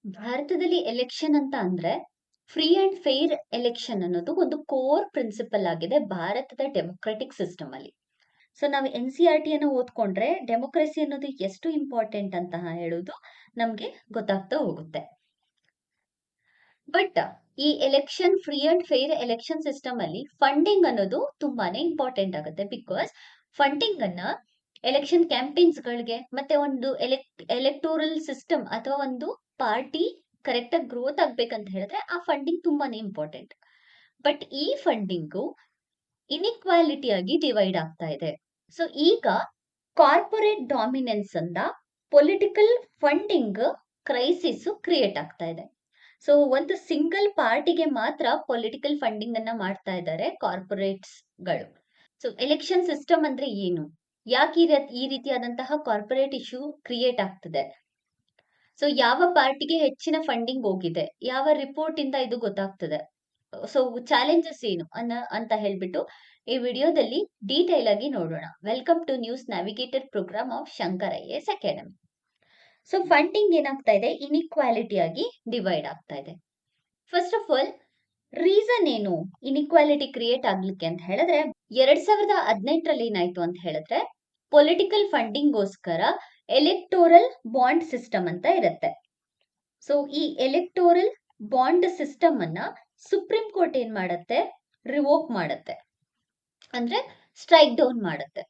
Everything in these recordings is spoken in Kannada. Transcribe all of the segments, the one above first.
ಭಾರತದಲ್ಲಿ ಎಲೆಕ್ಷನ್ ಅಂತ ಅಂದ್ರೆ ಫ್ರೀ ಅಂಡ್ ಫೇರ್ ಎಲೆಕ್ಷನ್ ಅನ್ನೋದು ಒಂದು ಕೋರ್ ಪ್ರಿನ್ಸಿಪಲ್ ಆಗಿದೆ ಭಾರತದ ಡೆಮೊಕ್ರೆಟಿಕ್ ಸಿಸ್ಟಮ್ ಅಲ್ಲಿ. ಸೊ ನಾವು NCERT ಅನ್ನು ಓದ್ಕೊಂಡ್ರೆ ಡೆಮೊಕ್ರಸಿ ಅನ್ನೋದು ಎಷ್ಟು ಇಂಪಾರ್ಟೆಂಟ್ ಅಂತ ಹೇಳೋದು ನಮ್ಗೆ ಗೊತ್ತಾಗ್ತಾ ಹೋಗುತ್ತೆ. ಬಟ್ ಈ free and fair election system ಅಲ್ಲಿ ಫಂಡಿಂಗ್ ಅನ್ನೋದು ತುಂಬಾನೇ ಇಂಪಾರ್ಟೆಂಟ್ ಆಗುತ್ತೆ. ಬಿಕಾಸ್ ಫಂಡಿಂಗ್ ಅನ್ನ ಎಲೆಕ್ಷನ್ ಕ್ಯಾಂಪೇನ್ಸ್ ಗಳಿಗೆ ಮತ್ತೆ ಒಂದು ಎಲೆಕ್ಟೋರಲ್ ಸಿಸ್ಟಮ್ ಅಥವಾ ಒಂದು ಪಾರ್ಟಿ ಕರೆಕ್ಟ್ ಆಗಿ ಗ್ರೋತ್ ಆಗ್ಬೇಕಂತ ಹೇಳಿದ್ರೆ ಆ ಫಂಡಿಂಗ್ ತುಂಬಾನೇ ಇಂಪಾರ್ಟೆಂಟ್. ಬಟ್ ಈ ಫಂಡಿಂಗು ಇನ್ಇಕ್ವಾಲಿಟಿ ಆಗಿ ಡಿವೈಡ್ ಆಗ್ತಾ ಇದೆ. ಸೊ ಈಗ ಕಾರ್ಪೊರೇಟ್ ಡಾಮಿನೆನ್ಸ್ ಅಂತ ಪೊಲಿಟಿಕಲ್ ಫಂಡಿಂಗ್ ಕ್ರೈಸಿಸ್ ಕ್ರಿಯೇಟ್ ಆಗ್ತಾ ಇದೆ. ಸೊ ಒಂದು ಸಿಂಗಲ್ ಪಾರ್ಟಿಗೆ ಮಾತ್ರ ಪೊಲಿಟಿಕಲ್ ಫಂಡಿಂಗ್ ಅನ್ನ ಮಾಡ್ತಾ ಇದ್ದಾರೆ ಕಾರ್ಪೊರೇಟ್ಸ್ ಗಳು. ಸೊ ಎಲೆಕ್ಷನ್ ಸಿಸ್ಟಮ್ ಅಂದ್ರೆ ಏನು, ಯಾಕೆ ಈ ರೀತಿಯಾದಂತಹ ಕಾರ್ಪೊರೇಟ್ ಇಶ್ಯೂ ಕ್ರಿಯೇಟ್ ಆಗ್ತದೆ, ಸೊ ಯಾವ ಪಾರ್ಟಿಗೆ ಹೆಚ್ಚಿನ ಫಂಡಿಂಗ್ ಹೋಗಿದೆ, ಯಾವ ರಿಪೋರ್ಟ್ ಇಂದ ಇದು ಗೊತ್ತಾಗ್ತದೆ, ಸೊ ಚಾಲೆಂಜಸ್ ಏನು ಅಂತ ಹೇಳ್ಬಿಟ್ಟು ಈ ವಿಡಿಯೋದಲ್ಲಿ ಡೀಟೇಲ್ ಆಗಿ ನೋಡೋಣ. Welcome to news navigator programme of Shankar IAS academy. So funding ಏನಾಗ್ತಾ ಇದೆ, ಇನ್ಇಕ್ವಾಲಿಟಿ ಆಗಿ ಡಿವೈಡ್ ಆಗ್ತಾ ಇದೆ. ಫಸ್ಟ್ ಆಫ್ ಆಲ್ ರೀಸನ್ ಏನು ಇನ್ಇಕ್ವಾಲಿಟಿ ಕ್ರಿಯೇಟ್ ಆಗ್ಲಿಕ್ಕೆ ಅಂತ ಹೇಳಿದ್ರೆ, 2018ರಲ್ಲಿ ಏನಾಯ್ತು ಅಂತ ಹೇಳಿದ್ರೆ ಪೊಲಿಟಿಕಲ್ ಫಂಡಿಂಗ್ಗೋಸ್ಕರ ಎಲೆಕ್ಟೋರಲ್ ಬಾಂಡ್ ಸಿಸ್ಟಮ್ ಅಂತ ಇರುತ್ತೆ. ಸೊ ಈ ಎಲೆಕ್ಟೋರಲ್ ಬಾಂಡ್ ಸಿಸ್ಟಮ್ ಅನ್ನ ಸುಪ್ರೀಂ ಕೋರ್ಟ್ ಏನ್ ಮಾಡತ್ತೆ, ರಿವೋಕ್ ಮಾಡತ್ತೆ, ಅಂದ್ರೆ ಸ್ಟ್ರೈಕ್ ಡೌನ್ ಮಾಡತ್ತೆ.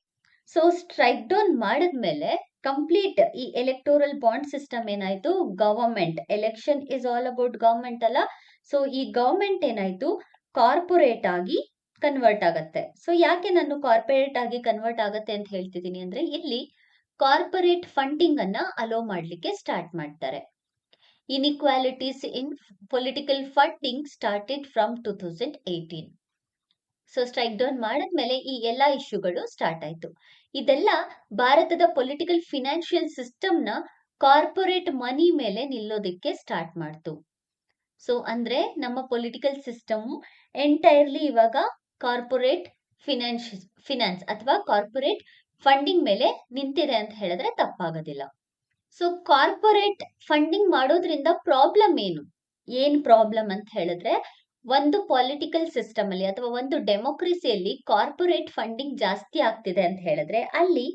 ಸೊ ಸ್ಟ್ರೈಕ್ ಡೌನ್ ಮಾಡಿದ್ಮೇಲೆ ಕಂಪ್ಲೀಟ್ ಈ ಎಲೆಕ್ಟೋರಲ್ ಬಾಂಡ್ ಸಿಸ್ಟಮ್ ಏನಾಯ್ತು, government election is all about government ಅಲ್ಲ. ಸೊ ಈ ಗವರ್ಮೆಂಟ್ ಏನಾಯ್ತು, ಕಾರ್ಪೊರೇಟ್ ಆಗಿ ಕನ್ವರ್ಟ್ ಆಗತ್ತೆ. ಸೊ ಯಾಕೆ ನಾನು ಕಾರ್ಪೊರೇಟ್ ಆಗಿ ಕನ್ವರ್ಟ್ ಆಗತ್ತೆ ಅಂತ ಹೇಳ್ತಿದ್ದೀನಿ ಅಂದ್ರೆ, ಇಲ್ಲಿ ಕಾರ್ಪೊರೇಟ್ ಫಂಡಿಂಗ್ ಅನ್ನ ಅಲೋ ಮಾಡ್ಲಿಕ್ಕೆ ಸ್ಟಾರ್ಟ್ ಮಾಡ್ತಾರೆ. Inequalities in political funding started from 2018. So strike down ಮಾಡಿದ್ಮೇಲೆ ಈ ಎಲ್ಲಾ ಇಶ್ಯೂಗಳು ಸ್ಟಾರ್ಟ್ ಆಯ್ತು. ಇದೆಲ್ಲ ಭಾರತದ ಪೊಲಿಟಿಕಲ್ ಫಿನಾನ್ಷಿಯಲ್ ಸಿಸ್ಟಮ್ ನ ಕಾರ್ಪೊರೇಟ್ ಮನಿ ಮೇಲೆ ನಿಲ್ಲೋದಕ್ಕೆ ಸ್ಟಾರ್ಟ್ ಮಾಡ್ತು. ಸೊ ಅಂದ್ರೆ ನಮ್ಮ ಪೊಲಿಟಿಕಲ್ ಸಿಸ್ಟಮ್ ಎಂಟೈರ್ಲಿ ಇವಾಗ ಕಾರ್ಪೊರೇಟ್ ಫಿನಾನ್ಸ್ ಅಥವಾ ಕಾರ್ಪೊರೇಟ್ ಫಂಡಿಂಗ್ ಮೇಲೆ ನಿಂತಿದೆ ಅಂತ ಹೇಳಿದ್ರೆ ತಪ್ಪಾಗೋದಿಲ್ಲ. ಸೊ ಕಾರ್ಪೊರೇಟ್ ಫಂಡಿಂಗ್ ಮಾಡೋದ್ರಿಂದ ಪ್ರಾಬ್ಲಮ್ ಏನ್ ಪ್ರಾಬ್ಲಮ್ ಅಂತ ಹೇಳಿದ್ರೆ, ಒಂದು ಪೊಲಿಟಿಕಲ್ ಸಿಸ್ಟಮ್ ಅಲ್ಲಿ ಅಥವಾ ಒಂದು ಡೆಮೋಕ್ರಸಿಯಲ್ಲಿ ಕಾರ್ಪೊರೇಟ್ ಫಂಡಿಂಗ್ ಜಾಸ್ತಿ ಆಗ್ತಿದೆ ಅಂತ ಹೇಳಿದ್ರೆ ಅಲ್ಲಿ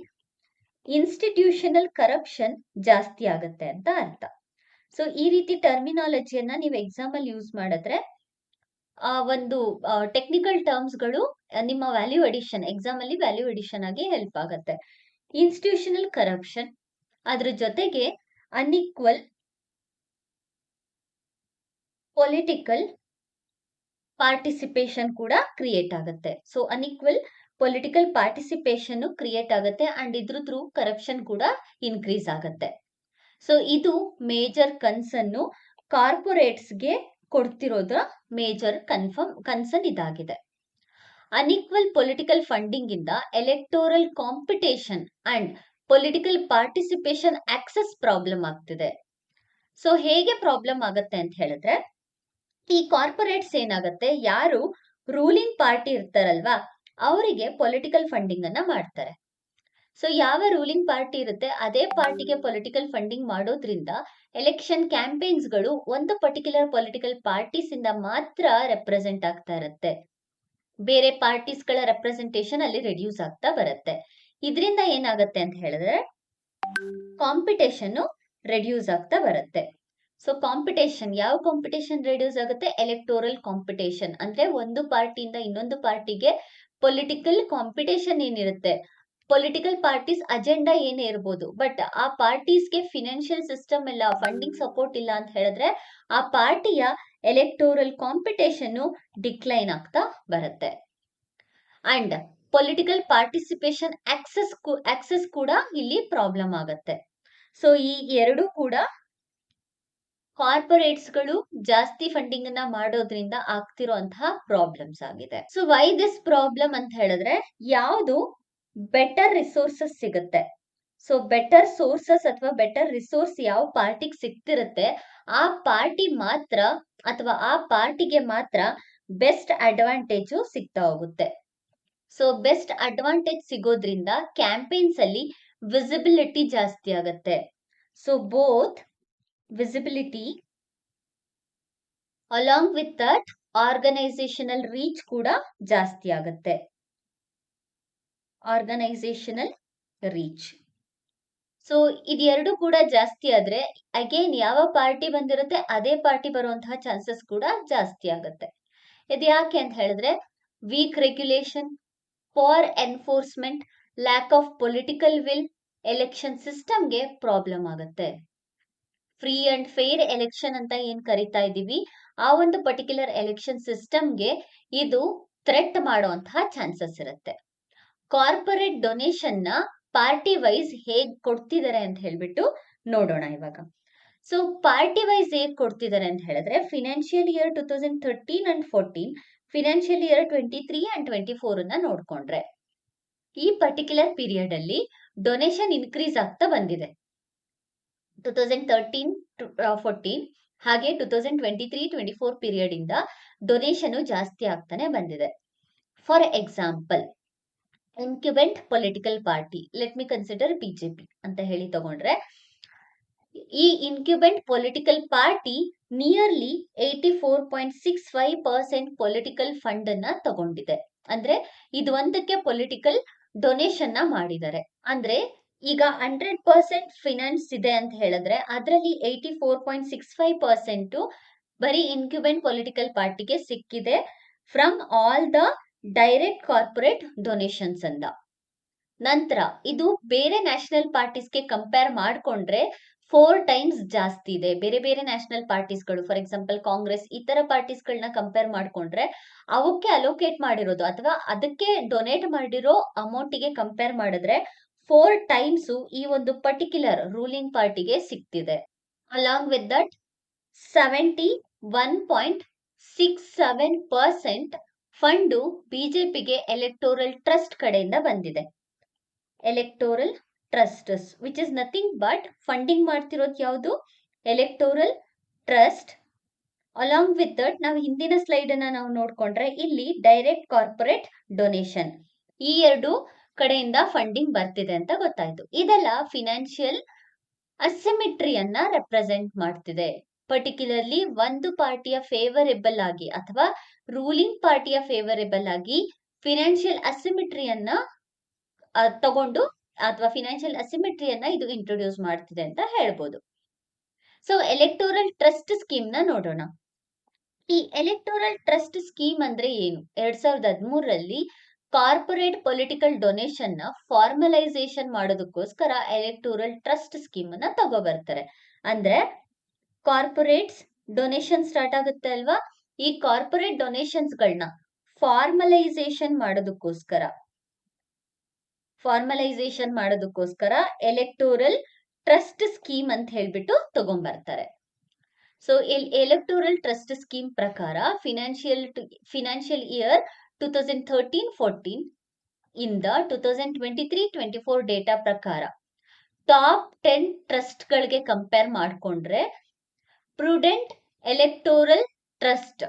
ಇನ್ಸ್ಟಿಟ್ಯೂಷನಲ್ ಕರಪ್ಷನ್ ಜಾಸ್ತಿ ಆಗುತ್ತೆ ಅಂತ ಅರ್ಥ. ಸೊ ಈ ರೀತಿ ಟರ್ಮಿನಾಲಜಿಯನ್ನ ನೀವು ಎಕ್ಸಾಮ್ ಅಲ್ಲಿ ಯೂಸ್ ಮಾಡಿದ್ರೆ ಆ ಒಂದು ಟೆಕ್ನಿಕಲ್ ಟರ್ಮ್ಸ್ ಗಳು ನಿಮ್ಮ ಎಕ್ಸಾಮ್ ಅಲ್ಲಿ ವ್ಯಾಲ್ಯೂ ಅಡಿಷನ್ ಆಗಿ ಹೆಲ್ಪ್ ಆಗುತ್ತೆ. ಇನ್ಸ್ಟಿಟ್ಯೂಷನಲ್ ಕರಪ್ಷನ್, ಅದ್ರ ಜೊತೆಗೆ ಅನ್ಇಕ್ವಲ್ ಪೊಲಿಟಿಕಲ್ ಪಾರ್ಟಿಸಿಪೇಷನ್ ಕೂಡ ಕ್ರಿಯೇಟ್ ಆಗುತ್ತೆ. So unequal political participation create ಆಗುತ್ತೆ ಅಂಡ್ ಇದ್ರ ಥ್ರೂ ಕರಪ್ಷನ್ ಕೂಡ ಇನ್ಕ್ರೀಸ್ ಆಗುತ್ತೆ. ಸೊ ಇದು ಮೇಜರ್ ಕನ್ಸರ್ನ್ ಕಾರ್ಪೊರೇಟ್ಸ್ಗೆ ಕೊಡ್ತಿರೋದ ಮೇಜರ್ ಕನ್ಸರ್ನ್ ಇದಾಗಿದೆ. ಅನ್ಇಕ್ವಲ್ ಪೊಲಿಟಿಕಲ್ ಫಂಡಿಂಗ್ ಇಂದ electoral competition and political participation access problem ಆಗ್ತಿದೆ. ಸೊ ಹೇಗೆ ಪ್ರಾಬ್ಲಮ್ ಆಗತ್ತೆ ಅಂತ ಹೇಳಿದ್ರೆ, ಈ ಕಾರ್ಪೊರೇಟ್ಸ್ ಏನಾಗತ್ತೆ, ಯಾರು ರೂಲಿಂಗ್ ಪಾರ್ಟಿ ಇರ್ತಾರಲ್ವಾ ಅವರಿಗೆ ಪೊಲಿಟಿಕಲ್ ಫಂಡಿಂಗ್ ಅನ್ನ ಮಾಡ್ತಾರೆ. ಸೊ ಯಾವ ರೂಲಿಂಗ್ ಪಾರ್ಟಿ ಇರುತ್ತೆ ಅದೇ ಪಾರ್ಟಿಗೆ ಪೊಲಿಟಿಕಲ್ ಫಂಡಿಂಗ್ ಮಾಡೋದ್ರಿಂದ ಎಲೆಕ್ಷನ್ ಕ್ಯಾಂಪೇನ್ಸ್ ಗಳು ಒಂದು ಪರ್ಟಿಕ್ಯುಲರ್ ಪೊಲಿಟಿಕಲ್ ಪಾರ್ಟೀಸ್ ಇಂದ ಮಾತ್ರ ರೆಪ್ರೆಸೆಂಟ್ ಆಗ್ತಾ ಇರುತ್ತೆ. ಬೇರೆ ಪಾರ್ಟೀಸ್ ಗಳ ರೆಪ್ರೆಸೆಂಟೇಷನ್ ಅಲ್ಲಿ ರೆಡ್ಯೂಸ್ ಆಗ್ತಾ ಬರುತ್ತೆ. ಇದರಿಂದ ಏನಾಗುತ್ತೆ ಅಂತ ಹೇಳಿದ್ರೆ ಕಾಂಪಿಟೇಷನ್ ರೆಡ್ಯೂಸ್ ಆಗ್ತಾ ಬರುತ್ತೆ. ಸೊ ಕಾಂಪಿಟೇಷನ್, ಯಾವ ಕಾಂಪಿಟೇಷನ್ ರೆಡ್ಯೂಸ್ ಆಗುತ್ತೆ, ಎಲೆಕ್ಟೋರಲ್ ಕಾಂಪಿಟೇಷನ್ ಅಂದ್ರೆ ಒಂದು ಪಾರ್ಟಿಯಿಂದ ಇನ್ನೊಂದು ಪಾರ್ಟಿಗೆ ಪೊಲಿಟಿಕಲ್ ಕಾಂಪಿಟೇಷನ್ ಏನಿರುತ್ತೆ, ಪೊಲಿಟಿಕಲ್ ಪಾರ್ಟೀಸ್ ಅಜೆಂಡಾ ಏನೇ ಇರ್ಬೋದು, ಬಟ್ ಆ ಪಾರ್ಟೀಸ್ಗೆ ಫಿನಾನ್ಷಿಯಲ್ ಸಿಸ್ಟಮ್ ಇಲ್ಲ, ಫಂಡಿಂಗ್ ಸಪೋರ್ಟ್ ಇಲ್ಲ ಅಂತ ಹೇಳಿದ್ರೆ ಆ ಪಾರ್ಟಿಯ ಎಲೆಕ್ಟೋರಲ್ ಕಾಂಪಿಟೇಷನ್ ಡಿಕ್ಲೈನ್ ಆಗ್ತಾ ಬರುತ್ತೆ. ಅಂಡ್ ಪೊಲಿಟಿಕಲ್ ಪಾರ್ಟಿಸಿಪೇಷನ್ ಆಕ್ಸೆಸ್ ಕೂಡ ಇಲ್ಲಿ ಪ್ರಾಬ್ಲಮ್ ಆಗುತ್ತೆ. ಸೊ ಈ ಎರಡು ಕೂಡ ಕಾರ್ಪೊರೇಟ್ಸ್ ಗಳು ಜಾಸ್ತಿ ಫಂಡಿಂಗ್ ಅನ್ನ ಮಾಡೋದ್ರಿಂದ ಆಗ್ತಿರುವಂತಹ ಪ್ರಾಬ್ಲಮ್ಸ್ ಆಗಿದೆ. ಸೊ ವೈ ದಿಸ್ ಪ್ರಾಬ್ಲಮ್ ಅಂತ ಹೇಳಿದ್ರೆ, ಯಾವುದು ಬೆಟರ್ ರಿಸೋರ್ಸಸ್ ಸಿಗುತ್ತೆ, ಸೊ ಬೆಟರ್ ಸೋರ್ಸಸ್ ಅಥವಾ ಬೆಟರ್ ರಿಸೋರ್ಸ್ ಯಾವ ಪಾರ್ಟಿಗೆ ಸಿಗ್ತಿರುತ್ತೆ ಆ ಪಾರ್ಟಿ ಮಾತ್ರ ಅಥವಾ ಆ ಪಾರ್ಟಿಗೆ ಮಾತ್ರ ಬೆಸ್ಟ್ ಅಡ್ವಾಂಟೇಜ್ ಸಿಗ್ತಾ ಹೋಗುತ್ತೆ. ಸೊ ಬೆಸ್ಟ್ ಅಡ್ವಾಂಟೇಜ್ ಸಿಗೋದ್ರಿಂದ ಕ್ಯಾಂಪೇನ್ಸ್ ಅಲ್ಲಿ ವಿಸಿಬಿಲಿಟಿ ಜಾಸ್ತಿ ಆಗುತ್ತೆ. So both visibility along with that organisational reach ಕೂಡ ಜಾಸ್ತಿ ಆಗುತ್ತೆ. Organisational reach. ಸೊ ಇದೆರಡು ಕೂಡ ಜಾಸ್ತಿ ಆದ್ರೆ ಅಗೇನ್ ಯಾವ ಪಾರ್ಟಿ ಬಂದಿರುತ್ತೆ ಅದೇ ಪಾರ್ಟಿ ಬರುವಂತಹ ಚಾನ್ಸಸ್ ಕೂಡ ಜಾಸ್ತಿ ಆಗುತ್ತೆ. ಇದು ಯಾಕೆ ಅಂತ ಹೇಳಿದ್ರೆ weak regulation, poor enforcement, lack of political will, election ಸಿಸ್ಟಮ್ಗೆ ಪ್ರಾಬ್ಲಮ್ ಆಗುತ್ತೆ. ಫ್ರೀ ಅಂಡ್ ಫೇರ್ ಎಲೆಕ್ಷನ್ ಅಂತ ಏನ್ ಕರಿತಾ ಇದೀವಿ ಆ ಒಂದು ಪರ್ಟಿಕ್ಯುಲರ್ ಎಲೆಕ್ಷನ್ ಸಿಸ್ಟಮ್ಗೆ ಇದು ಥ್ರೆಟ್ ಮಾಡುವಂತಹ ಚಾನ್ಸಸ್ ಇರುತ್ತೆ. ಕಾರ್ಪೊರೇಟ್ ಡೊನೇಷನ್ ನ ಪಾರ್ಟಿ ವೈಸ್ ಹೇಗ್ ಕೊಡ್ತಿದ್ದಾರೆ ಅಂತ ಹೇಳ್ಬಿಟ್ಟು ನೋಡೋಣ ಇವಾಗ. ಸೊ ಪಾರ್ಟಿ ವೈಸ್ ಹೇಗ್ ಕೊಡ್ತಿದ್ದಾರೆ ಅಂತ ಹೇಳಿದ್ರೆ financial year 2013 and 14, financial year 23 and 24 ನ ನೋಡ್ಕೊಂಡ್ರೆ ಈ ಪರ್ಟಿಕ್ಯುಲರ್ ಪೀರಿಯಡ್ ಅಲ್ಲಿ ಡೊನೇಷನ್ ಇನ್ಕ್ರೀಸ್ ಆಗ್ತಾ ಬಂದಿದೆ. 2013-14 ಹಾಗೆ 2023-24 ಪೀರಿಯಡ್ ಇಂದ ಡೊನೇಷನ್ ಜಾಸ್ತಿ ಆಗ್ತಾನೆ ಬಂದಿದೆ. For example incumbent political party, let me consider BJP ಅಂತ ಹೇಳಿ ತಗೊಂಡ್ರೆ, ಈ incumbent political party nearly 84.65% political fund ಅನ್ನ ತಗೊಂಡಿದೆ. ಅಂದ್ರೆ ಇದು ಒಂದಕ್ಕೆ ಪೊಲಿಟಿಕಲ್ ಡೊನೇಷನ್ ನ ಮಾಡಿದ್ದಾರೆ. ಅಂದ್ರೆ ಈಗ 100% ಫಿನಾನ್ಸ್ ಇದೆ ಅಂತ ಹೇಳಿದ್ರೆ ಅದರಲ್ಲಿ 84.65% ಬರೀ ಇನ್ಕ್ಯುಬೆಂಟ್ ಪೊಲಿಟಿಕಲ್ ಪಾರ್ಟಿಗೆ ಸಿಕ್ಕಿದೆ from all the direct corporate donations ಅಂತ. ನಂತರ ಇದು ಬೇರೆ ನ್ಯಾಷನಲ್ ಪಾರ್ಟೀಸ್ಗೆ ಕಂಪೇರ್ ಮಾಡ್ಕೊಂಡ್ರೆ 4 times ಜಾಸ್ತಿ ಇದೆ. ಬೇರೆ ಬೇರೆ ನ್ಯಾಷನಲ್ ಪಾರ್ಟೀಸ್ಗಳು ಫಾರ್ ಎಕ್ಸಾಂಪಲ್ ಕಾಂಗ್ರೆಸ್ ಈ ತರ ಪಾರ್ಟೀಸ್ಗಳನ್ನ ಕಂಪೇರ್ ಮಾಡ್ಕೊಂಡ್ರೆ ಅವಕ್ಕೆ ಅಲೋಕೇಟ್ ಮಾಡಿರೋದು ಅಥವಾ ಅದಕ್ಕೆ ಡೊನೇಟ್ ಮಾಡಿರೋ ಅಮೌಂಟಿಗೆ ಕಂಪೇರ್ ಮಾಡಿದ್ರೆ 4 times ಈ ಒಂದು ಪರ್ಟಿಕ್ಯುಲರ್ ರೂಲಿಂಗ್ ಪಾರ್ಟಿಗೆ ಸಿಗ್ತಿದೆ. ಅಲಾಂಗ್ ವಿತ್ ದಟ್ 71.67% ಫಂಡು ಬಿಜೆಪಿಗೆ ಎಲೆಕ್ಟೋರಲ್ ಟ್ರಸ್ಟ್ ಕಡೆಯಿಂದ ಬಂದಿದೆ. Electoral ಟ್ರಸ್ಟ್ಸ್ which is nothing but funding ಮಾಡ್ತಿರೋದು ಯಾವುದು electoral trust. Along with that ನಾವು ಹಿಂದಿನ ಸ್ಲೈಡ್ ಅನ್ನ ನಾವು ನೋಡ್ಕೊಂಡ್ರೆ ಇಲ್ಲಿ ಡೈರೆಕ್ಟ್ ಕಾರ್ಪೊರೇಟ್ ಡೊನೇಷನ್ ಈ ಎರಡು ಕಡೆಯಿಂದ ಫಂಡಿಂಗ್ ಬರ್ತಿದೆ ಅಂತ ಗೊತ್ತಾಯ್ತು. ಇದೆಲ್ಲ ಫಿನಾನ್ಷಿಯಲ್ ಅಸಿಮಿಟ್ರಿಯನ್ನ ರೆಪ್ರೆಸೆಂಟ್ ಮಾಡ್ತಿದೆ. ಪರ್ಟಿಕ್ಯುಲರ್ಲಿ ಒಂದು ಪಾರ್ಟಿಯ ಫೇವರೇಬಲ್ ಆಗಿ ಅಥವಾ ರೂಲಿಂಗ್ ಪಾರ್ಟಿಯ ಫೇವರೇಬಲ್ ಆಗಿ ಫಿನಾನ್ಷಿಯಲ್ ಅಸಿಮಿಟ್ರಿಯನ್ನ ತಗೊಂಡು ಅಥವಾ ಫಿನಾನ್ಷಿಯಲ್ ಅಸಿಮಿಟ್ರಿಯನ್ನ ಇದು ಇಂಟ್ರೊಡ್ಯೂಸ್ ಮಾಡ್ತಿದೆ ಅಂತ ಹೇಳ್ಬೋದು. ಸೊ ಎಲೆಕ್ಟೋರಲ್ ಟ್ರಸ್ಟ್ ಸ್ಕೀಮ್ ನ ನೋಡೋಣ. ಈ ಎಲೆಕ್ಟೋರಲ್ ಟ್ರಸ್ಟ್ ಸ್ಕೀಮ್ ಅಂದ್ರೆ ಏನು? 2013ರಲ್ಲಿ ಕಾರ್ಪೊರೇಟ್ ಪೊಲಿಟಿಕಲ್ ಡೊನೇಷನ್ ನ ಫಾರ್ಮಲೈಸೇಷನ್ ಮಾಡೋದಕ್ಕೋಸ್ಕರ ಎಲೆಕ್ಟೋರಲ್ ಟ್ರಸ್ಟ್ ಸ್ಕೀಮ್ ಅನ್ನ ತಗೋಬರ್ತಾರೆ. ಅಂದ್ರೆ ಕಾರ್ಪೊರೇಟ್ಸ್ ಡೊನೇಷನ್ ಸ್ಟಾರ್ಟ್ ಆಗುತ್ತೆ ಅಲ್ವಾ, ಈ ಕಾರ್ಪೊರೇಟ್ ಡೊನೇಷನ್ಸ್ ಗಳನ್ನ ಫಾರ್ಮಲೈಸೇಷನ್ ಮಾಡೋದಕ್ಕೋಸ್ಕರ ಎಲೆಕ್ಟೋರಲ್ ಟ್ರಸ್ಟ್ ಸ್ಕೀಮ್ ಅಂತ ಹೇಳ್ಬಿಟ್ಟು ತಗೊಂಡ್ಬರ್ತಾರೆ. ಸೊ ಎಲೆಕ್ಟೋರಲ್ ಟ್ರಸ್ಟ್ ಸ್ಕೀಮ್ ಪ್ರಕಾರ ಫಿನಾನ್ಷಿಯಲ್ ಇಯರ್ 2013-14 ಇಂದ 2023-24 ಡೇಟಾ ಪ್ರಕಾರ ಟಾಪ್ 10 ಟ್ರಸ್ಟ್ ಗಳಿಗೆ ಕಂಪೇರ್ ಮಾಡ್ಕೊಂಡ್ರೆ prudent electoral trust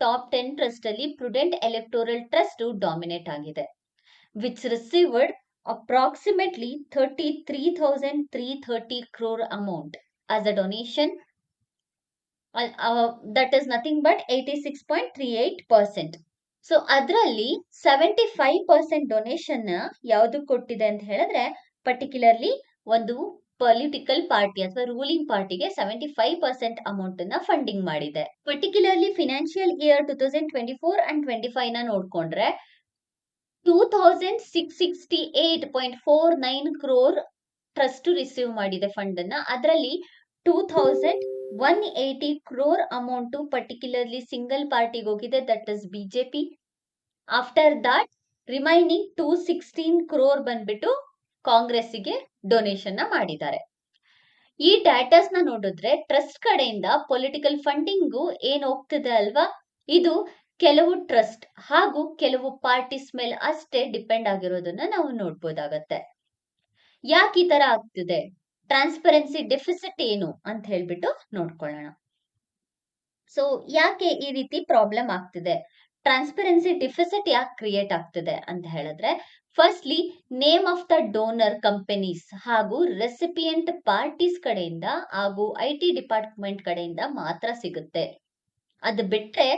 top 10 trust ಅಲ್ಲಿ ಪ್ರುಡೆಂಟ್ ಎಲೆಕ್ಟೋರಲ್ ಟ್ರಸ್ಟ್ ಡಾಮಿನೇಟ್ ಆಗಿದೆ, which received approximately 33,330 crore amount as a donation. That is nothing but 86.38%. So ಅದರಲ್ಲಿ 75% ಡೊನೇಷನ್ ಯಾವ್ದು ಕೊಟ್ಟಿದೆ ಅಂತ ಹೇಳಿದ್ರೆ ಪರ್ಟಿಕ್ಯುಲರ್ಲಿ ಒಂದು ಪೊಲಿಟಿಕಲ್ ಪಾರ್ಟಿ ಅಥವಾ ರೂಲಿಂಗ್ ಪಾರ್ಟಿಗೆ 75% ಅಮೌಂಟ್ ಅನ್ನ ಫಂಡಿಂಗ್ ಮಾಡಿದೆ. ಪರ್ಟಿಕ್ಯುಲರ್ಲಿ ಫಿನಾನ್ಷಿಯಲ್ ಇಯರ್ 2024 and 25 ನ ನೋಡ್ಕೊಂಡ್ರೆ 2,668.49 crore ಟ್ರಸ್ಟ್ ರಿಸೀವ್ ಮಾಡಿದೆ ಫಂಡ್ ಅನ್ನ. ಅದರಲ್ಲಿ 2,180 crore ಅಮೌಂಟ್ ಪರ್ಟಿಕ್ಯುಲರ್ಲಿ ಸಿಂಗಲ್ ಪಾರ್ಟಿಗೆ ಹೋಗಿದೆ, that is BJP. After that remaining 216 crore ಬಂದ್ಬಿಟ್ಟು ಕಾಂಗ್ರೆಸ್ಸಿಗೆ ಡೊನೇಷನ್ ಮಾಡಿದ್ದಾರೆ. ಈ ಡಾಟಾಸ್ ನ ನೋಡಿದ್ರೆ ಟ್ರಸ್ಟ್ ಕಡೆಯಿಂದ ಪೊಲಿಟಿಕಲ್ ಫಂಡಿಂಗು ಏನ್ ಹೋಗ್ತಿದೆ ಅಲ್ವಾ, ಇದು ಕೆಲವು ಟ್ರಸ್ಟ್ ಹಾಗೂ ಕೆಲವು ಪಾರ್ಟೀಸ್ ಮೇಲೆ ಅಷ್ಟೇ ಡಿಪೆಂಡ್ ಆಗಿರೋದನ್ನ ನಾವು ನೋಡ್ಬೋದಾಗತ್ತೆ. ಯಾಕೆ ಈ ತರ ಆಗ್ತಿದೆ, ಟ್ರಾನ್ಸ್ಪರೆನ್ಸಿ ಡೆಫಿಸಿಟ್ ಏನು ಅಂತ ಹೇಳ್ಬಿಟ್ಟು ನೋಡ್ಕೊಳ್ಳೋಣ. ಸೊ ಯಾಕೆ ಈ ರೀತಿ ಪ್ರಾಬ್ಲಮ್ ಆಗ್ತಿದೆ, ಟ್ರಾನ್ಸ್ಪರೆನ್ಸಿ ಡೆಫಿಸಿಟ್ ಯಾಕೆ ಕ್ರಿಯೇಟ್ ಆಗ್ತಿದೆ ಅಂತ ಹೇಳಿದ್ರೆ firstly name of the donor companies ಹಾಗೂ ರೆಸಿಪಿಯಂಟ್ ಪಾರ್ಟೀಸ್ ಕಡೆಯಿಂದ ಹಾಗೂ IT ಡಿಪಾರ್ಟ್ಮೆಂಟ್ ಕಡೆಯಿಂದ ಮಾತ್ರ ಸಿಗುತ್ತೆ. ಅದು ಬಿಟ್ರೆ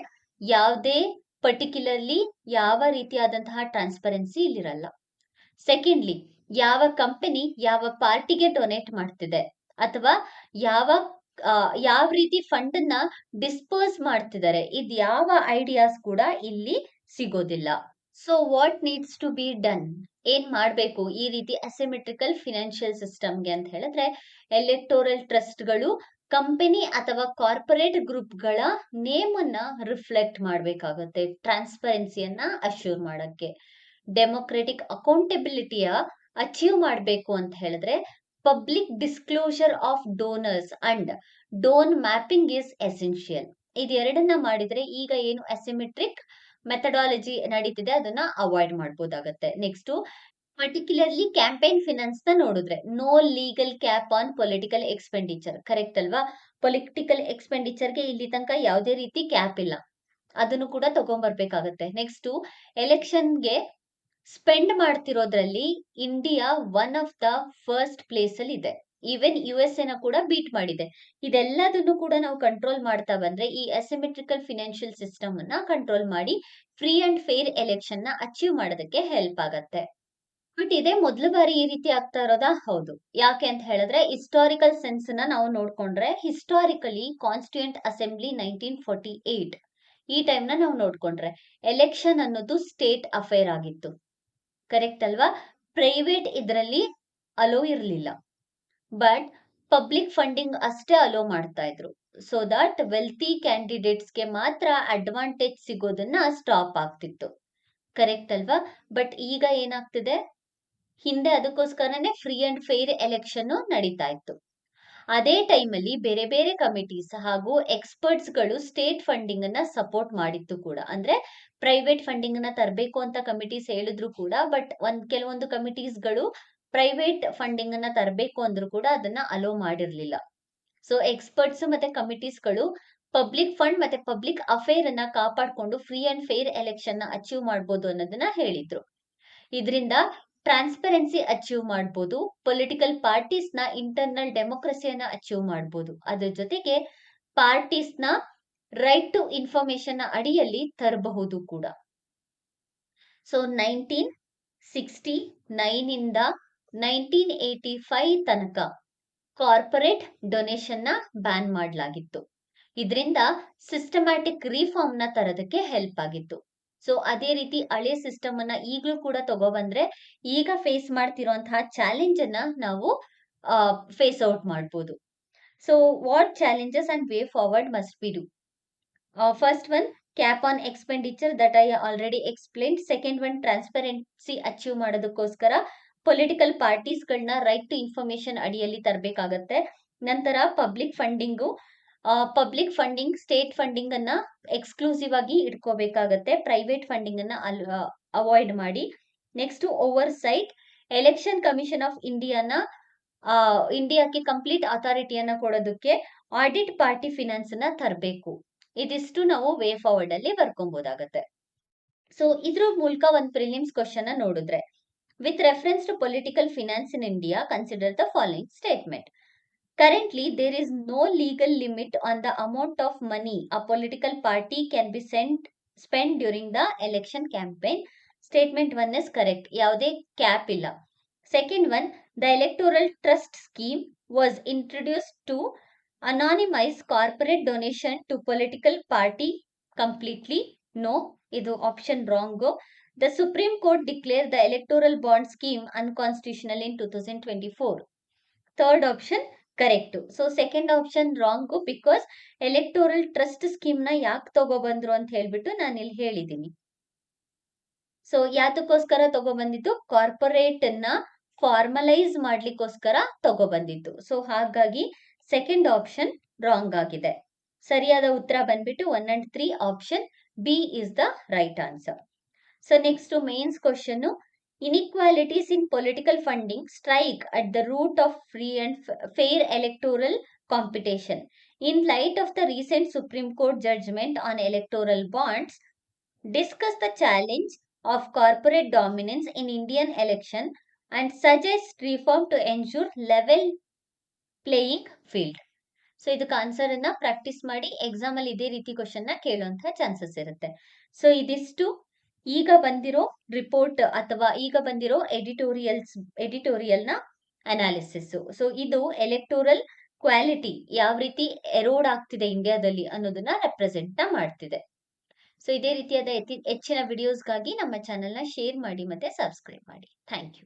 ಯಾವುದೇ ಪರ್ಟಿಕ್ಯುಲರ್ಲಿ ಯಾವ ರೀತಿಯಾದಂತಹ ಟ್ರಾನ್ಸ್ಪರೆನ್ಸಿ ಇಲ್ಲಿರಲ್ಲ. ಸೆಕೆಂಡ್ಲಿ, ಯಾವ ಕಂಪನಿ ಯಾವ ಪಾರ್ಟಿಗೆ ಡೊನೇಟ್ ಮಾಡ್ತಿದೆ ಅಥವಾ ಯಾವ ಯಾವ ರೀತಿ ಫಂಡ್ ಅನ್ನ ಡಿಸ್ಪರ್ಸ್ ಮಾಡ್ತಿದ್ದಾರೆ, ಇದು ಯಾವ ಐಡಿಯಾಸ್ ಕೂಡ ಇಲ್ಲಿ ಸಿಗೋದಿಲ್ಲ. So what needs to be done, ಏನ್ ಮಾಡ್ಬೇಕು ಈ ರೀತಿ ಅಸಿಮೆಟ್ರಿಕಲ್ ಫಿನಾನ್ಷಿಯಲ್ ಸಿಸ್ಟಮ್ಗೆ ಅಂತ ಹೇಳಿದ್ರೆ, ಎಲೆಕ್ಟೋರಲ್ ಟ್ರಸ್ಟ್ಗಳು ಕಂಪನಿ ಅಥವಾ ಕಾರ್ಪೊರೇಟ್ ಗ್ರೂಪ್ಗಳ ನೇಮ್ ಅನ್ನ ರಿಫ್ಲೆಕ್ಟ್ ಮಾಡಬೇಕಾಗುತ್ತೆ, ಟ್ರಾನ್ಸ್ಪರೆನ್ಸಿಯನ್ನ ಅಶ್ಯೂರ್ ಮಾಡಕ್ಕೆ. ಡೆಮೊಕ್ರೆಟಿಕ್ ಅಕೌಂಟಬಿಲಿಟಿಯ ಅಚೀವ್ ಮಾಡಬೇಕು ಅಂತ ಹೇಳಿದ್ರೆ, public disclosure of donors and done mapping is essential. ಇದೆರಡನ್ನ ಮಾಡಿದ್ರೆ ಈಗ ಏನು ಅಸಿಮೆಟ್ರಿಕ್ ಮೆಥಡಾಲಜಿ ನಡೀತಿದೆ ಅದನ್ನ ಅವಾಯ್ಡ್ ಮಾಡ್ಬೋದಾಗತ್ತೆ. ನೆಕ್ಸ್ಟ್, ಪರ್ಟಿಕ್ಯುಲರ್ಲಿ ಕ್ಯಾಂಪೇನ್ ಫಿನಾನ್ಸ್ ನ ನೋಡಿದ್ರೆ, no legal cap on political expenditure, correct ಅಲ್ವಾ? ಪೊಲಿಟಿಕಲ್ ಎಕ್ಸ್ಪೆಂಡಿಚರ್ಗೆ ಇಲ್ಲಿ ತನಕ ಯಾವುದೇ ರೀತಿ ಕ್ಯಾಪ್ ಇಲ್ಲ, ಅದನ್ನು ಕೂಡ ತಗೊಂಡ್ಬರ್ಬೇಕಾಗತ್ತೆ. ನೆಕ್ಸ್ಟ್, ಎಲೆಕ್ಷನ್ಗೆ ಸ್ಪೆಂಡ್ ಮಾಡ್ತಿರೋದ್ರಲ್ಲಿ India one of the first place ಅಲ್ಲಿ ಇದೆ. ಈವನ್ USA ನ ಕೂಡ ಬೀಟ್ ಮಾಡಿದೆ. ಇದೆಲ್ಲದನ್ನು ಕೂಡ ನಾವು ಕಂಟ್ರೋಲ್ ಮಾಡ್ತಾ ಬಂದ್ರೆ ಈ ಅಸಿಮೆಟ್ರಿಕಲ್ ಫಿನಾನ್ಷಿಯಲ್ ಸಿಸ್ಟಮ್ ಅನ್ನ ಕಂಟ್ರೋಲ್ ಮಾಡಿ ಫ್ರೀ ಅಂಡ್ ಫೇರ್ ಎಲೆಕ್ಷನ್ ನ ಅಚೀವ್ ಮಾಡೋದಕ್ಕೆ ಹೆಲ್ಪ್ ಆಗತ್ತೆ. ಬಟ್ ಇದೇ ಮೊದಲ ಬಾರಿ ಈ ರೀತಿ ಆಗ್ತಾ ಇರೋದಾ? ಹೌದು. ಯಾಕೆ ಅಂತ ಹೇಳಿದ್ರೆ, ಹಿಸ್ಟಾರಿಕಲ್ ಸೆನ್ಸ್ ನ ನಾವು ನೋಡ್ಕೊಂಡ್ರೆ, ಹಿಸ್ಟಾರಿಕಲಿ ಕಾನ್ಸ್ಟಿಟ್ಯೂಯೆಂಟ್ ಅಸೆಂಬ್ಲಿ 1948 ಈ ಟೈಮ್ ನ ನಾವು ನೋಡ್ಕೊಂಡ್ರೆ, ಎಲೆಕ್ಷನ್ ಅನ್ನೋದು ಸ್ಟೇಟ್ ಅಫೇರ್ ಆಗಿತ್ತು, ಕರೆಕ್ಟ್ ಅಲ್ವಾ? ಪ್ರೈವೇಟ್ ಇದರಲ್ಲಿ ಅಲೋ ಇರಲಿಲ್ಲ, ಬಟ್ ಪಬ್ಲಿಕ್ ಫಂಡಿಂಗ್ ಅಷ್ಟೇ ಅಲೋ ಮಾಡ್ತಾ ಇದ್ರು. ಸೊ ದಟ್ ವೆಲ್ತಿ ಕ್ಯಾಂಡಿಡೇಟ್ಸ್ಗೆ ಮಾತ್ರ ಅಡ್ವಾಂಟೇಜ್ ಸಿಗೋದನ್ನ ಸ್ಟಾಪ್ ಆಗ್ತಿತ್ತು, ಕರೆಕ್ಟ್ ಅಲ್ವಾ? ಬಟ್ ಈಗ ಏನಾಗ್ತಿದೆ, ಹಿಂದೆ ಅದಕ್ಕೋಸ್ಕರನೇ ಫ್ರೀ ಅಂಡ್ ಫೇರ್ ಎಲೆಕ್ಷನ್ ನಡೀತಾ ಇತ್ತು. ಅದೇ ಟೈಮಲ್ಲಿ ಬೇರೆ ಬೇರೆ ಕಮಿಟೀಸ್ ಹಾಗೂ ಎಕ್ಸ್ಪರ್ಟ್ಸ್ ಗಳು ಸ್ಟೇಟ್ ಫಂಡಿಂಗ್ ಅನ್ನ ಸಪೋರ್ಟ್ ಮಾಡಿತ್ತು ಕೂಡ. ಅಂದ್ರೆ ಪ್ರೈವೇಟ್ ಫಂಡಿಂಗ್ ಅನ್ನ ತರಬೇಕು ಅಂತ ಕಮಿಟೀಸ್ ಹೇಳಿದ್ರು ಕೂಡ, ಬಟ್ ಕೆಲವೊಂದು ಕಮಿಟೀಸ್ ಗಳು ಪ್ರೈವೇಟ್ ಫಂಡಿಂಗ್ ಅನ್ನ ತರಬೇಕು ಅಂದ್ರೂ ಕೂಡ ಅದನ್ನ ಅಲೋ ಮಾಡಿರ್ಲಿಲ್ಲ. ಸೊ ಎಕ್ಸ್ಪರ್ಟ್ಸ್ ಮತ್ತೆ ಕಮಿಟೀಸ್ ಗಳು ಪಬ್ಲಿಕ್ ಫಂಡ್ ಮತ್ತೆ ಪಬ್ಲಿಕ್ ಅಫೇರ್ ಅನ್ನ ಕಾಪಾಡ್ಕೊಂಡು ಫ್ರೀ ಅಂಡ್ ಫೇರ್ ಎಲೆಕ್ಷನ್ ನ ಅಚೀವ್ ಮಾಡ್ಬೋದು ಅನ್ನೋದನ್ನ ಹೇಳಿದ್ರು. ಇದರಿಂದ ಟ್ರಾನ್ಸ್ಪರೆನ್ಸಿ ಅಚೀವ್ ಮಾಡ್ಬೋದು, ಪೊಲಿಟಿಕಲ್ ಪಾರ್ಟೀಸ್ ನ ಇಂಟರ್ನಲ್ ಡೆಮೋಕ್ರಸಿಯನ್ನ ಅಚೀವ್ ಮಾಡ್ಬೋದು, ಅದ್ರ ಜೊತೆಗೆ ಪಾರ್ಟೀಸ್ ನ ರೈಟ್ ಟು ಇನ್ಫಾರ್ಮೇಶನ್ ನ ಅಡಿಯಲ್ಲಿ ತರಬಹುದು ಕೂಡ. ಸೊ 1969 ಇಂದ 1985 ತನಕ ಕಾರ್ಪೊರೇಟ್ ಡೊನೇಷನ್ ನ ಬ್ಯಾನ್ ಮಾಡಲಾಗಿತ್ತು. ಇದರಿಂದ ಸಿಸ್ಟಮ್ಯಾಟಿಕ್ ರಿಫಾರ್ಮ್ ನ ತರೋದಕ್ಕೆ ಹೆಲ್ಪ್ ಆಗಿತ್ತು. ಸೊ ಅದೇ ರೀತಿ ಹಳೆ ಸಿಸ್ಟಮ್ ಅನ್ನ ಈಗಲೂ ಕೂಡ ತಗೊಬಂದ್ರೆ ಈಗ ಫೇಸ್ ಮಾಡ್ತಿರುವಂತಹ ಚಾಲೆಂಜ್ ಅನ್ನ ನಾವು ಫೇಸ್ ಔಟ್ ಮಾಡ್ಬೋದು. So what challenges and way forward must be do? First one, cap on expenditure, that I already explain. Second one, transparency achieve ಮಾಡೋದಕ್ಕೋಸ್ಕರ ಪೊಲಿಟಿಕಲ್ ಪಾರ್ಟೀಸ್ ಗಳನ್ನ ರೈಟ್ ಟು ಇನ್ಫಾರ್ಮೇಶನ್ ಅಡಿಯಲ್ಲಿ ತರಬೇಕಾಗತ್ತೆ. ನಂತರ ಪಬ್ಲಿಕ್ ಫಂಡಿಂಗ್ ಸ್ಟೇಟ್ ಫಂಡಿಂಗ್ ಅನ್ನ ಎಕ್ಸ್ಕ್ಲೂಸಿವ್ ಆಗಿ ಇಟ್ಕೋಬೇಕಾಗತ್ತೆ, ಪ್ರೈವೇಟ್ ಫಂಡಿಂಗ್ ಅನ್ನ ಅವಾಯ್ಡ್ ಮಾಡಿ. Next, oversight, election commission of ಇಂಡಿಯಾಕ್ಕೆ ಕಂಪ್ಲೀಟ್ ಅಥಾರಿಟಿಯನ್ನ ಕೊಡೋದಕ್ಕೆ ಆಡಿಟ್ ಪಾರ್ಟಿ ಫಿನಾನ್ಸ್ ನ ತರಬೇಕು. ಇದಿಷ್ಟು ನಾವು ವೇ ಫಾರ್ವರ್ಡ್ ಅಲ್ಲಿ ಬರ್ಕೊಬಹುದಾಗತ್ತೆ. ಸೊ ಇದ್ರ ಮೂಲಕ ಒಂದು ಪ್ರಿಲಿಮ್ಸ್ ಕ್ವಶನ್ ನೋಡಿದ್ರೆ, with reference to political finance in India, consider the following statement. Currently, there is no legal limit on the amount of money a political party can be spent during the election campaign. Statement 1 is correct. Yaude cap illa. Second one, the electoral trust scheme was introduced to anonymize corporate donation to political party completely. No, idu option wrong. The Supreme Court declared the electoral bond scheme unconstitutional in 2024. Third option correct. So second option wrong, because electoral trust scheme ನ ಯಾಕೆ ತಗೊಬಂದ್ರು ಅಂತ ಹೇಳ್ಬಿಟ್ಟು ನಾನು ಇಲ್ಲಿ ಹೇಳಿದ್ದೀನಿ. ಸೊ ಯಾತಕ್ಕೋಸ್ಕರ ತಗೊಬಂದಿದ್ದು? ಕಾರ್ಪೊರೇಟ್ ನ ಫಾರ್ಮಲೈಸ್ ಮಾಡ್ಲಿಕ್ಕೋಸ್ಕರ ತಗೊಬಂದಿತ್ತು. ಸೊ ಹಾಗಾಗಿ ಸೆಕೆಂಡ್ ಆಪ್ಷನ್ ರಾಂಗ್ ಆಗಿದೆ. ಸರಿಯಾದ ಉತ್ತರ ಬಂದ್ಬಿಟ್ಟು 1 and 3 option B is the right answer. So next mains question, inequalities in political funding strike at the root of free and fair electoral competition. In light of the recent Supreme Court judgment on electoral bonds, discuss the challenge of corporate dominance in Indian election and suggest reform to ensure level playing field. So ಇದಕ್ಕೆ ಆನ್ಸರ್ ಅನ್ನ ಪ್ರಾಕ್ಟೀಸ್ ಮಾಡಿ ಎಕ್ಸಾಮ್ ಅಲ್ಲಿ ಇದೇ ರೀತಿ ಕ್ವಶನ್ ನ ಕೇಳುವಂತ ಚಾನ್ಸಸ್ ಇರುತ್ತೆ. ಸೊ ಇದಿಷ್ಟು ಈಗ ಬಂದಿರೋ ರಿಪೋರ್ಟ್ ಅಥವಾ ಈಗ ಬಂದಿರೋ ಎಡಿಟೋರಿಯಲ್ ನ ಅನಾಲಿಸಿಸ್. ಸೊ ಇದು ಎಲೆಕ್ಟೋರಲ್ ಕ್ವಾಲಿಟಿ ಯಾವ ರೀತಿ ಎರೋಡ್ ಆಗ್ತಿದೆ ಇಂಡಿಯಾದಲ್ಲಿ ಅನ್ನೋದನ್ನ ರೆಪ್ರೆಸೆಂಟ್ ನ ಮಾಡ್ತಿದೆ. ಸೊ ಇದೇ ರೀತಿಯಾದ ಹೆಚ್ಚಿನ ವಿಡಿಯೋಸ್ಗಾಗಿ ನಮ್ಮ ಚಾನೆಲ್ ನ ಶೇರ್ ಮಾಡಿ ಮತ್ತೆ ಸಬ್ಸ್ಕ್ರೈಬ್ ಮಾಡಿ. Thank you.